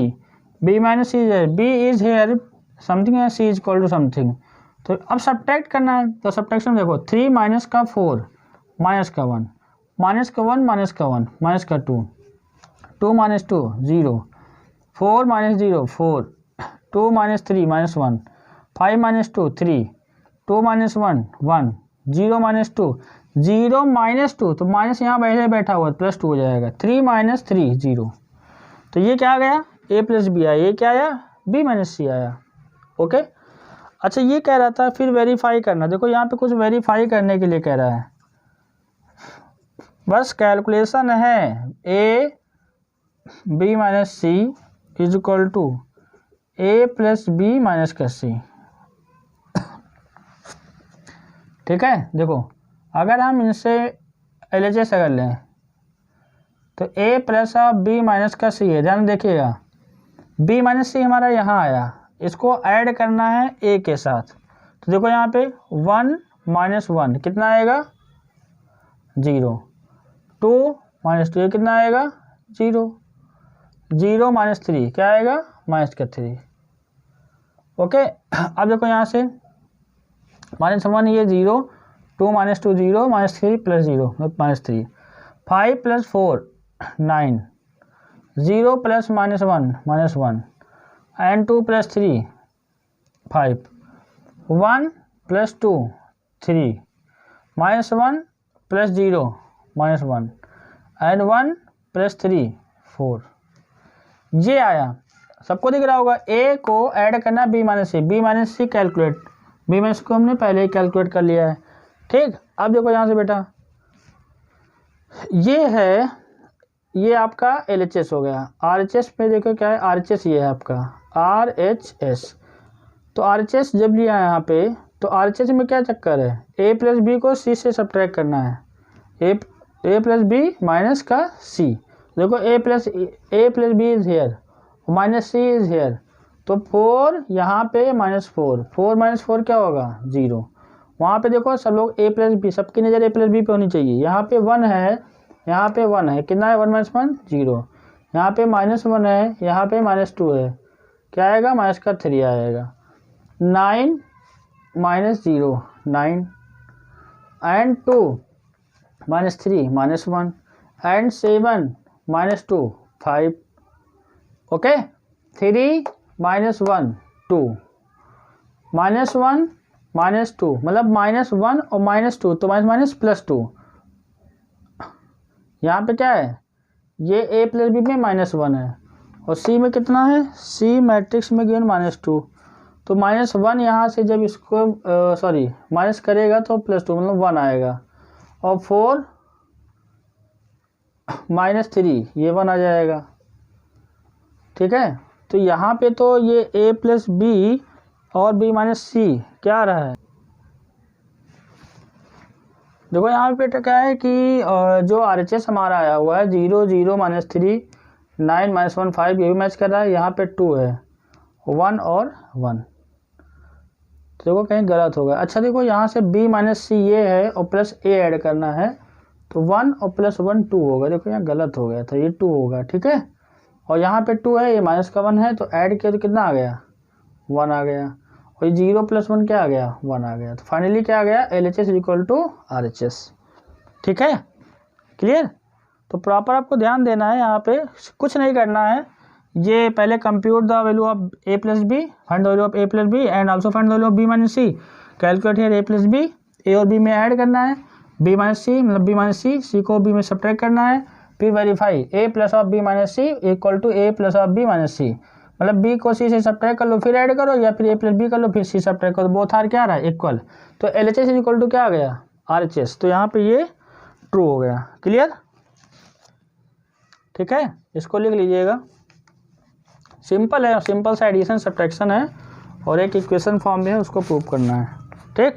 B - C है, B इज हेयर समथिंग है, C is equal to something. तो अब सब्ट्रैक्ट करना है, तो सब्ट्रैक्शन देखो 3 - 4 -1 -1 -1 -2 2 - 2 0 4 - 0 4 2 - 3 -1 5 - 2 3 2 - 1 1 0 - 2 0 -2, तो माइनस यहाँ पहले बैठा हुआ +2 हो जाएगा, 3 - 3 0। तो ये क्या आ गया, A प्लस बी आया, ये क्या आया B - C आया। ओके, अच्छा ये कह रहा था फिर वेरीफाई करना। देखो यहाँ पे कुछ वेरीफाई करने के लिए कह रहा है, बस कैलकुलेशन है A B - C is equal to A plus B - C, ठीक है। देखो अगर हम इनसे LHS अगर लें तो A प्लस B - C है, ध्यान देखिएगा, B - C हमारा यहाँ आया, इसको ऐड करना है A के साथ। तो देखो यहाँ पे 1 - 1 कितना आएगा 0, 2 - 2 कितना आएगा 0, 0 - 3 क्या आएगा -3। ओके, अब देखो यहाँ से -1 ये 0, 2 - 2 0 -3 + 0 -3, 5 + 4 9, 0 + -1 -1 एंड 2 + 3 5, 1 + 2 3 -1 + 0 -1 एंड 1 + 3 4, ये आया। सबको दिख रहा होगा। A को ऐड करना B - C calculate, B - C को हमने पहले ही कैलकुलेट कर लिया है, ठीक। अब देखो यहाँ से बेटा ये है, ये आपका LHS हो गया। RHS पे देखो क्या है, RHS ये है आपका RHS। तो RHS जब लिया है यहाँ पे, तो RHS में क्या चक्कर है, A प्लस बी को C से सब्ट्रैक्ट करना है, A प्लस बी माइनस का C। देखो A plus B is here minus C is here, तो 4 यहाँ पे -4, 4 - 4 क्या होगा 0। वहाँ पे देखो सब लोग A प्लस बी, सबकी नज़र A प्लस बी पे होनी चाहिए। यहाँ पे 1 है, यहाँ पे 1 है, कितना है 1 - 1 0, यहाँ पे -1 है, यहाँ पे -2 है, क्या आएगा -3 आएगा। 9 - 0 9 एंड 2 -3 -1 एंड 7 -2 5। ओके, 3 - 1 2 -1 -2 मतलब -1 और -2, तो +2। यहाँ पे क्या है, ये A प्लस बी में -1 है और C में कितना है, C मैट्रिक्स में गिवन -2, तो -1 यहाँ से जब इसको माइनस करेगा तो +2 मतलब 1 आएगा, और 4 -3 ये 1 आ जाएगा, ठीक है। तो यहाँ पे तो ये A प्लस बी और B - C क्या आ रहा है, देखो यहाँ पे तो क्या है कि जो RHS हमारा आया हुआ है 0 0 -3 9 -1 5 ये भी मैच कर रहा है, यहाँ पे 2 है 1 और 1, तो देखो कहीं गलत होगा। अच्छा देखो यहाँ से B - C ये है और प्लस A ऐड करना है, तो 1 और +1 2 होगा, देखो यहाँ गलत हो गया था, ये 2 होगा, ठीक है। और यहाँ पे 2 है, ये -1 है, तो ऐड किया तो कितना आ गया 1 आ गया। वही 0 + 1 क्या आ गया, 1 आ गया। तो फाइनली क्या आ गया, LHS = RHS। ठीक है, क्लियर। तो प्रॉपर आपको ध्यान देना है, यहाँ पे कुछ नहीं करना है। ये पहले compute the value of A + B, find the value of A + B and also find the value of B - C। Calculate here A + B, A और B में ऐड करना है, B - C मतलब B - C, C को B में subtract करना है, फिर verify A + of B - C = A + of B - C, मतलब B को C से सब्ट्रैक्ट कर लो फिर ऐड करो, या फिर A + B कर लो फिर C सब्ट्रैक्ट करो, बोथ आर क्या आ रहा है, इक्वल। तो LHS = क्या आ गया, RHS। तो यहाँ पे ये ट्रू हो गया। क्लियर, ठीक है, इसको लिख लीजिएगा। सिंपल है, सिंपल सा एडिशन सब्ट्रैक्शन है और एक इक्वेशन फॉर्म में है, उसको प्रूव करना है। ठीक,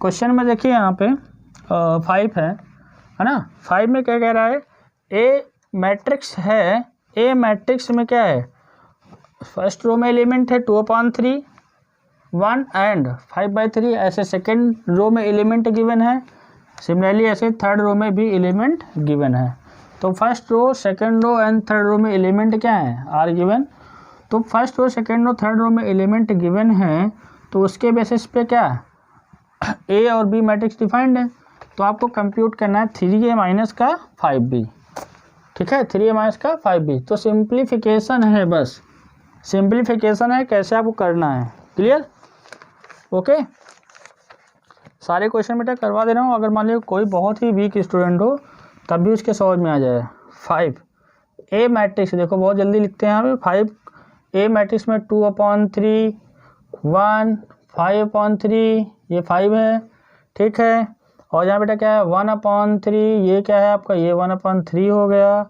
क्वेश्चन में देखिए यहाँ पे 5 है ना। 5 में क्या कह रहा है, ए मैट्रिक्स है, ए मैट्रिक्स में क्या है, फर्स्ट रो में एलिमेंट है 2/3 1 एंड 5/3, ऐसे सेकेंड रो में एलिमेंट गिवन है, सिमिलरली ऐसे थर्ड रो में भी एलिमेंट गिवन है। तो first row, second row and third row में एलिमेंट क्या है, आर गिवन। तो first row, second row, third row में एलिमेंट गिवन है, तो उसके बेसिस पे क्या ए और बी मैट्रिक्स डिफाइंड है। तो आपको कंप्यूट करना है 3A - का 5B। ठीक है, 3A - का 5B। तो सिंप्लीफिकेशन है, बस सिंप्लीफिकेशन है, कैसे आपको करना है। Clear, okay. सारे क्वेश्चन बेटा करवा दे रहा हूँ, अगर मान लीजिए कोई बहुत ही वीक स्टूडेंट हो तब भी उसके समझ में आ जाए। 5 ए मैट्रिक्स, देखो बहुत जल्दी लिखते हैं यहाँ पे। 5 ए मैट्रिक्स में 2/3 1 5/3, ये 5 है। ठीक है, और यहाँ बेटा क्या है 1/3, ये क्या है आपका, ये 1/3 हो गया,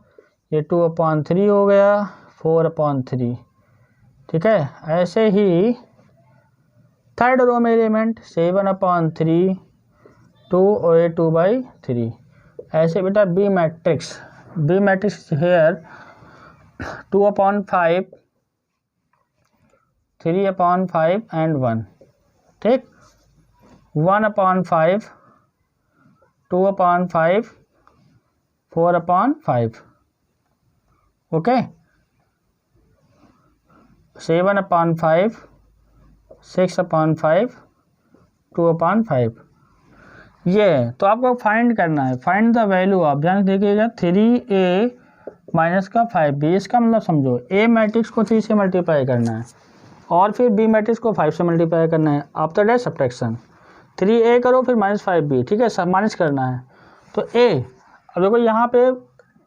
ये 2/3 हो गया, 4/3। ठीक है, ऐसे ही थर्ड रो में एलिमेंट 7/3 2 और 2/3। ऐसे बेटा बी मैट्रिक्स हेयर 2/5 3/5 एंड 1। ठीक, 1/5 2/5 4/5। ओके, 7/5 6/5 2/5। ये तो आपको फाइंड करना है, फाइंड द वैल्यू ऑफ, ध्यान देखिएगा, 3A - का 5B। इसका मतलब समझो, ए मैट्रिक्स को 3 से मल्टीप्लाई करना है और फिर बी मैट्रिक्स को 5 से मल्टीप्लाई करना है। आफ्टर दैट सब्ट्रैक्शन 3A करो फिर -5B। ठीक है, सब माइनस करना है। तो ए, अब देखो यहाँ पे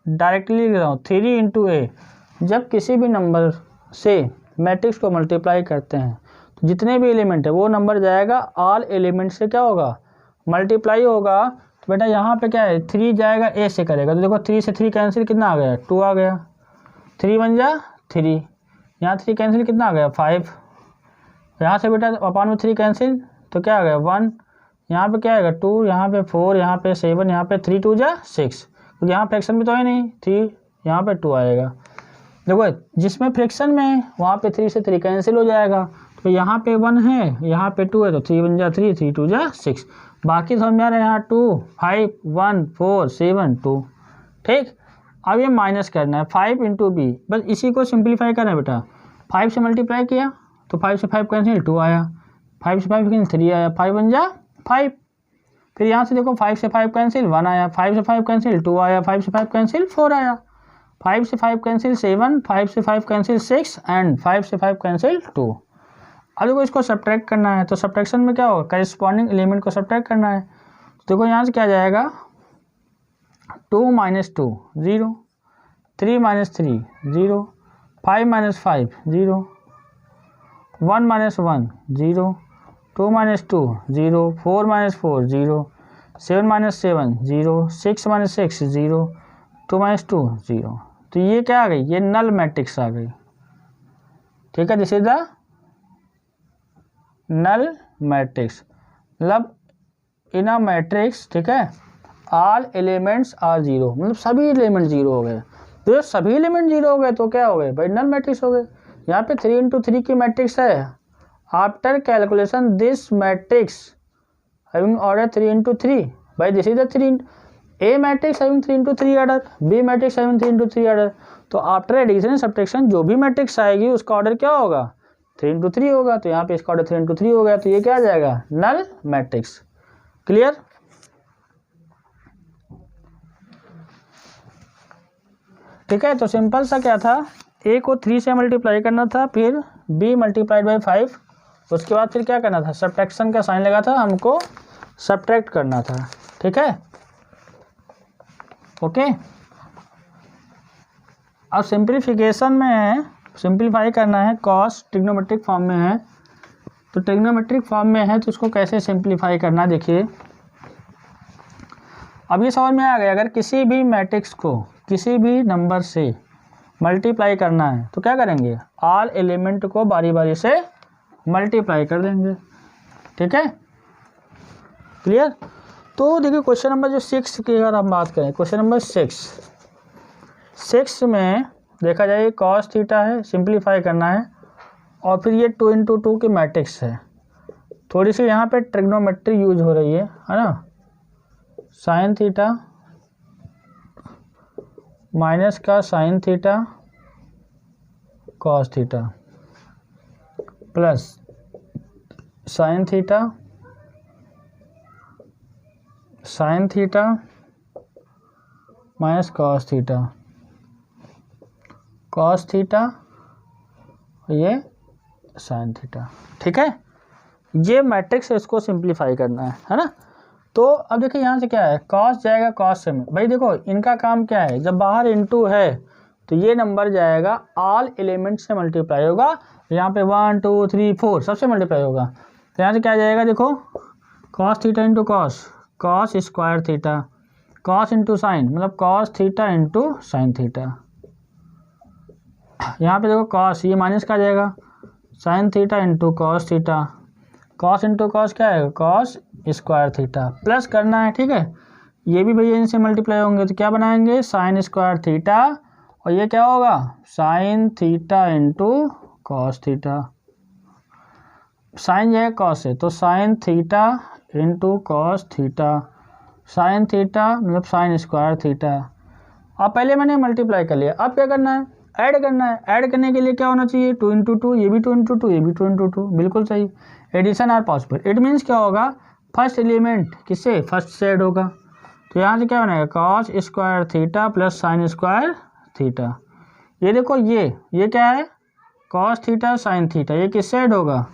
डायरेक्टली लिख रहा हूँ 3 × A। जब किसी भी नंबर से मैट्रिक्स को मल्टीप्लाई करते हैं तो जितने भी एलिमेंट है वो नंबर जाएगा, ऑल एलिमेंट से क्या होगा, मल्टीप्लाई होगा। तो बेटा यहाँ पे क्या है, 3 जाएगा A से करेगा, तो देखो 3 से 3 कैंसिल, कितना आ गया, 2 आ गया, 3 बन जा 3, यहाँ 3 कैंसिल, कितना आ गया 5, यहाँ से बेटा अपान में 3 कैंसिल, तो क्या आ गया 1, यहाँ पे क्या आएगा 2, यहाँ पे 4, यहाँ पे 7, यहाँ पे 3 2 जा 6, क्योंकि यहाँ फ्रैक्शन में तो है नहीं 3, यहाँ पे 2 आएगा। देखो जिसमें फ्रैक्शन में है वहाँ पे 3 से 3 कैंसिल हो जाएगा, तो यहाँ पे 1 है, यहाँ पे 2 है, तो 3 बन जा 3, 3 2 जा 6। बाकी समझ में आ रहा है, यहाँ 2 5 1 4 7 2। ठीक, अब ये माइनस करना है 5 × B, बस इसी को सिंप्लीफाई करना है बेटा। 5 से मल्टीप्लाई किया तो 5 से 5 कैंसिल 2 आया, 5 से 5 कैंसिल 3 आया, 5 बन जा 5। फिर यहाँ से देखो 5 से 5 कैंसिल 1 आया, 5 से 5 कैंसिल 2 आया, 5 से 5 कैंसिल 4 आया, 5 से 5 कैंसिल 7, 5 से 5 कैंसिल 6 एंड 5 से 5 कैंसिल 2। अब देखो इसको सब्ट्रैक्ट करना है, तो सब्ट्रैक्शन में क्या होगा, करेस्पॉन्डिंग एलिमेंट को सब्ट्रैक्ट करना है। तो देखो यहाँ से क्या जाएगा, 2 - 2 0, 3 - 3 0, 5 - 5 0, 1 - 1 0, 2 - 2 0, 4 - 4 0, 7 - 7 0, 6 - 6 0, 2 - 2 0। तो ये क्या आ गई, ये नल मैट्रिक्स आ गई। ठीक है, this is the null matrix, मतलब इन अ मैट्रिक्स। ठीक है, ऑल एलिमेंट्स आर 0, मतलब सभी एलिमेंट 0 हो गए। तो सभी एलिमेंट 0 हो गए तो क्या हो गए भाई, नल मैट्रिक्स हो गए। यहाँ पे 3 × 3 की मैट्रिक्स है। After calculation this matrix having order 3 × 3, भाई this is the 3 A matrix having 3 into 3 order, B matrix having 3 into 3 order. तो आफ्टर एडिशन एंड सब्ट्रैक्शन जो भी मैट्रिक्स आएगी उसका ऑर्डर क्या होगा, 3 into 3 होगा। तो यहाँ पे इसका ऑर्डर 3 into 3 हो गया, तो ये क्या आ जाएगा, नल मैट्रिक्स। क्लियर? ठीक है, तो सिंपल सा क्या था, ए को 3 से मल्टीप्लाई करना था, फिर बी मल्टीप्लाइड बाई 5, उसके बाद फिर क्या करना था, सब्ट्रैक्शन का साइन लगा था, हमको सब्ट्रैक्ट करना था। ठीक है, ओके। अब सिंप्लीफिकेशन में है, सिंप्लीफाई करना है, कॉस ट्रिग्नोमेट्रिक फॉर्म में है, तो ट्रिग्नोमेट्रिक फॉर्म में है तो इसको कैसे सिंप्लीफाई करना, देखिए अब ये समझ में आ गया। अगर किसी भी मैट्रिक्स को किसी भी नंबर से मल्टीप्लाई करना है तो क्या करेंगे, ऑल एलिमेंट को बारी बारी से मल्टीप्लाई कर देंगे। ठीक है, क्लियर? तो देखिए क्वेश्चन नंबर जो 6 की अगर हम बात करें, क्वेश्चन नंबर 6 में देखा जाए कॉस थीटा है, सिंप्लीफाई करना है, और फिर ये 2 into 2 की मैट्रिक्स है। थोड़ी सी यहाँ पे ट्रिग्नोमेट्री यूज हो रही है ना, साइन थीटा माइनस का sine theta cos theta plus sine theta minus cos theta ये साइन थीटा। ठीक है, ये मैट्रिक्स है, इसको सिंप्लीफाई करना है ना। तो अब देखिए यहाँ से क्या है, कॉस जाएगा कॉस से में, भाई देखो इनका काम क्या है, जब बाहर इनटू है तो ये नंबर जाएगा ऑल एलिमेंट से मल्टीप्लाई होगा, यहाँ पे 1 2 3 4 सबसे मल्टीप्लाई होगा। तो यहाँ से क्या जाएगा, देखो cos theta into cos square theta, cos into sine मतलब cos theta into sine theta. यहाँ पे देखो कॉस, ये माइनस का जाएगा, sine theta into cos theta, cos into cos क्या है, कॉस स्क्वायर थीटा, प्लस करना है। ठीक है, ये भी भैया इनसे मल्टीप्लाई होंगे तो क्या बनाएंगे, साइन स्क्वायर थीटा, और ये क्या होगा, sine theta into cos theta. Sine जाएगा कॉस से तो sine theta into cos theta, sine theta मतलब साइन स्क्वायर थीटा। अब पहले मैंने मल्टीप्लाई कर लिया, अब क्या करना है, ऐड करना है। ऐड करने के लिए क्या होना चाहिए, 2 into 2, ये भी 2 into 2, ये भी 2 into 2, बिल्कुल सही। Addition are possible, it means क्या होगा, फर्स्ट एलिमेंट किससे, फर्स्ट से ऐड होगा। तो यहाँ से क्या बनेगा, cos square theta plus sine square theta. ये देखो ये क्या है, कॉस थीटा साइन थीटा, ये किससे ऐड होगा,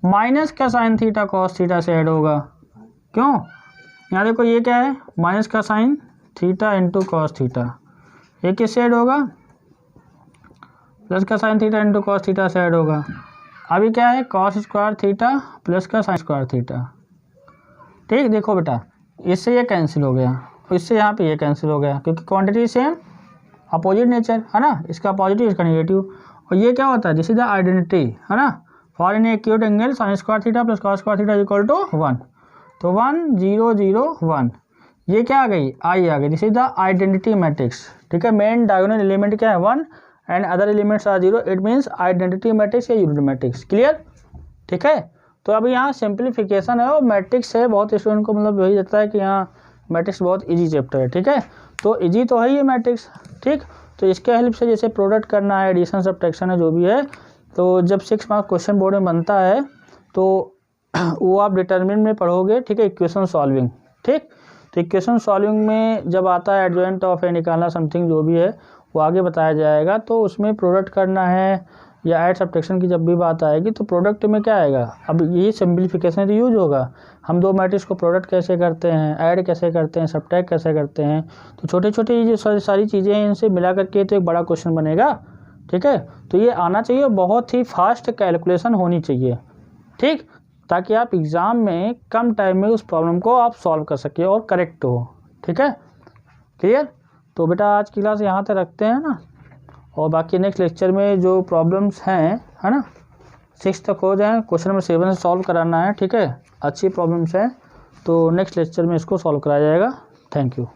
माइनस का साइन थीटा कॉस थीटा से ऐड होगा। क्यों, यहाँ देखो ये क्या है, माइनस का sign theta into cos theta, ये किससे ऐड होगा, प्लस का sign theta into cos theta से ऐड होगा। अभी क्या है, कॉस स्क्वायर थीटा प्लस का साइन स्क्वायर थीटा। ठीक, देखो बेटा इससे ये कैंसिल हो गया, इससे यहाँ पे ये कैंसिल हो गया, क्योंकि क्वांटिटी सेम अपोजिट नेचर है ना, इसका पॉजिटिव इसका नेगेटिव। और ये क्या होता है, दिस इज द आइडेंटिटी है ना, for an acute angle sine square theta plus cos square theta equal to 1। तो 1 0 0 1, ये क्या आ गई, आई आ गई, this is the identity matrix. ठीक है, मेन डायगोनल एलिमेंट क्या है 1 and other elements are 0, it means identity matrix या यूनिट मैट्रिक्स। क्लियर? ठीक है, तो अभी यहाँ सिंप्लीफिकेशन है और मैट्रिक्स है, बहुत स्टूडेंट को मतलब वही लगता है कि यहाँ मैट्रिक्स बहुत इजी चैप्टर है। ठीक है, तो इजी तो है ये मैट्रिक्स। ठीक, तो इसके हेल्प से जैसे प्रोडक्ट करना है, एडिशन सब्ट्रैक्शन है, जो भी है, तो जब 6 मार्क्स क्वेश्चन बोर्ड में बनता है तो वो आप डिटर्मिनेंट में पढ़ोगे। ठीक है, इक्वेशन सॉल्विंग। ठीक, तो इक्वेशन सॉल्विंग में जब आता है एडजॉइंट ऑफ ए निकालना समथिंग जो भी है वो आगे बताया जाएगा, तो उसमें प्रोडक्ट करना है या ऐड सब्ट्रैक्शन की जब भी बात आएगी तो प्रोडक्ट में क्या आएगा, अब यही सिंप्लीफिकेशन तो यूज होगा। हम दो मैट्रिक्स को प्रोडक्ट कैसे करते हैं, ऐड कैसे करते हैं, सब्ट्रैक्ट कैसे करते हैं, तो छोटे छोटे ये जो सारी चीज़ें हैं इनसे मिला करके तो एक बड़ा क्वेश्चन बनेगा। ठीक है, तो ये आना चाहिए, बहुत ही फास्ट कैलकुलेशन होनी चाहिए। ठीक, ताकि आप एग्ज़ाम में कम टाइम में उस प्रॉब्लम को आप सॉल्व कर सकें और करेक्ट हो। ठीक है, क्लियर? तो बेटा आज की क्लास यहाँ तक रखते हैं ना, और बाकी नेक्स्ट लेक्चर में जो प्रॉब्लम्स हैं है ना 6 तक हो जाए, क्वेश्चन नंबर 7 से सॉल्व कराना है। ठीक है, अच्छी प्रॉब्लम्स हैं, तो नेक्स्ट लेक्चर में इसको सॉल्व कराया जाएगा। Thank you.